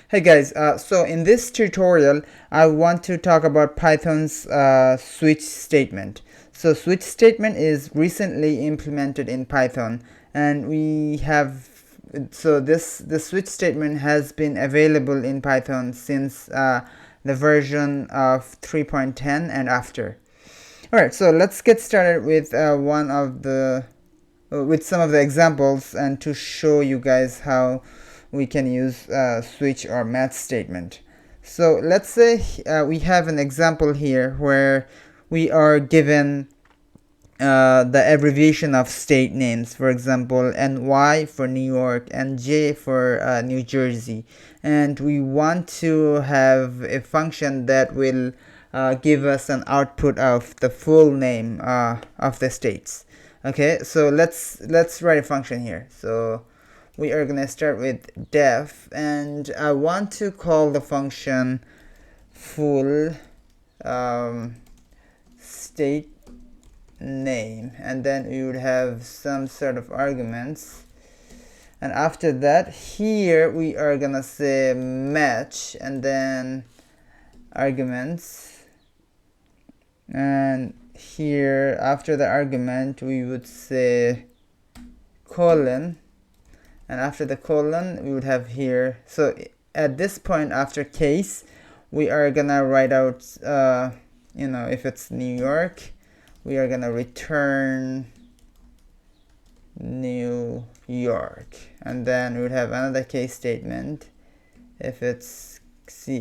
Hey guys, so in this tutorial I want to talk about Python's switch statement. So switch statement is recently implemented in Python, and we have the switch statement has been available in Python since the version of 3.10 and after. Alright, so let's get started with with some of the examples and to show you guys how we can use switch or match statement. So let's say we have an example here where we are given the abbreviation of state names, for example NY for New York and J for New Jersey, and we want to have a function that will give us an output of the full name of the states. Okay, so let's write a function here. So we are gonna start with def, and I want to call the function full state name, and then we would have some sort of arguments, and after that here we are gonna say match and then arguments, and here after the argument we would say colon, and after the colon we would have here. So at this point after case we are gonna write out if it's New York we are gonna return New York, and then we would have another case statement. If it's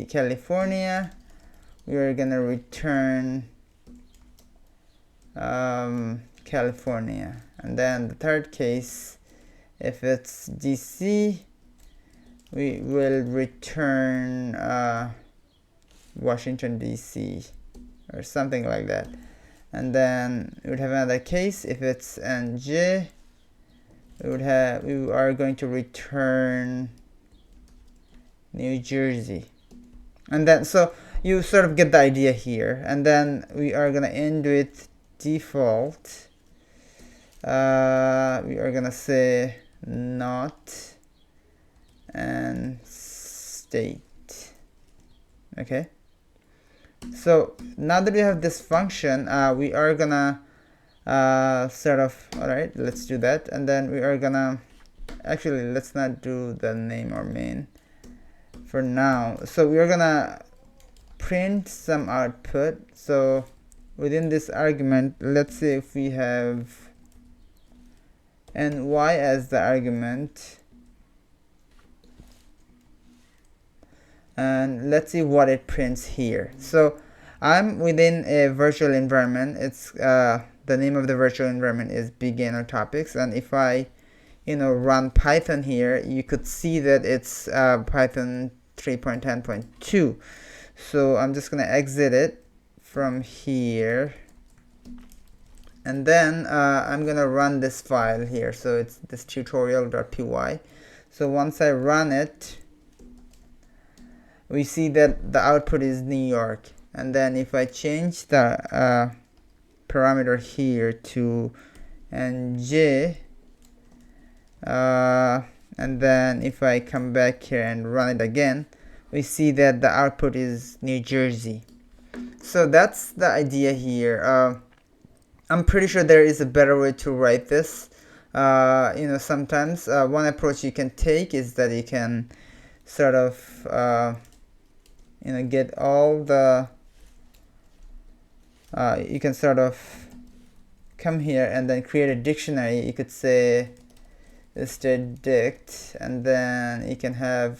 California we are gonna return California, and then the third case, if it's DC we will return Washington DC or something like that. And then we would have another case, if it's NJ we are going to return New Jersey, and then so you sort of get the idea here. And then we are gonna end with default. We are gonna say not and state. Okay, so now that we have this function we are gonna alright, let's do that. And then we are gonna actually let's not do the name or main for now. So we are gonna print some output. So within this argument, let's say if we have NY as the argument, and let's see what it prints here. So I'm within a virtual environment. It's the name of the virtual environment is beginner topics, and if I run Python here, you could see that it's Python 3.10.2. so I'm just gonna exit it from here, and then I'm gonna run this file here. So it's this tutorial.py. so once I run it we see that the output is New York, and then if I change the parameter here to NJ, and then if I come back here and run it again, we see that the output is New Jersey. So that's the idea here. I'm pretty sure there is a better way to write this. Sometimes one approach you can take is that you can sort of get all the you can sort of come here and then create a dictionary. You could say dict, and then you can have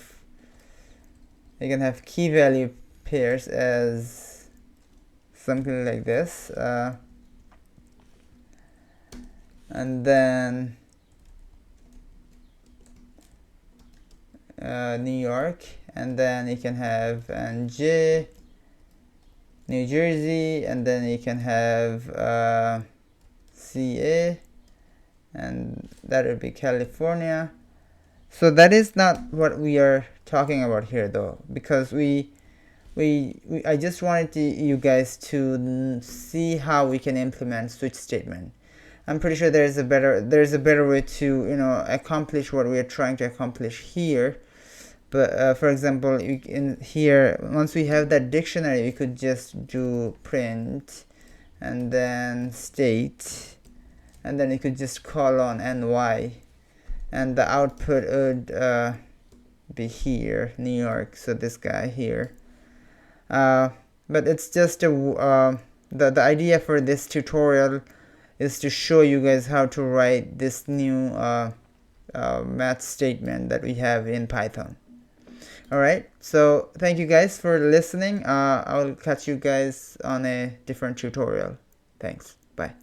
key value pairs as something like this, and then New York, and then you can have NJ New Jersey, and then you can have CA, and that would be California. So that is not what we are talking about here though, because I just wanted you guys to see how we can implement switch statement. I'm pretty sure there's a better way to accomplish what we are trying to accomplish here. But for example, in here, once we have that dictionary, we could just do print and then state, and then you could just colon ny, and the output would be here, New York, so this guy here. But it's just the idea for this tutorial is to show you guys how to write this new math statement that we have in Python. Alright, so thank you guys for listening. I'll catch you guys on a different tutorial. Thanks. Bye.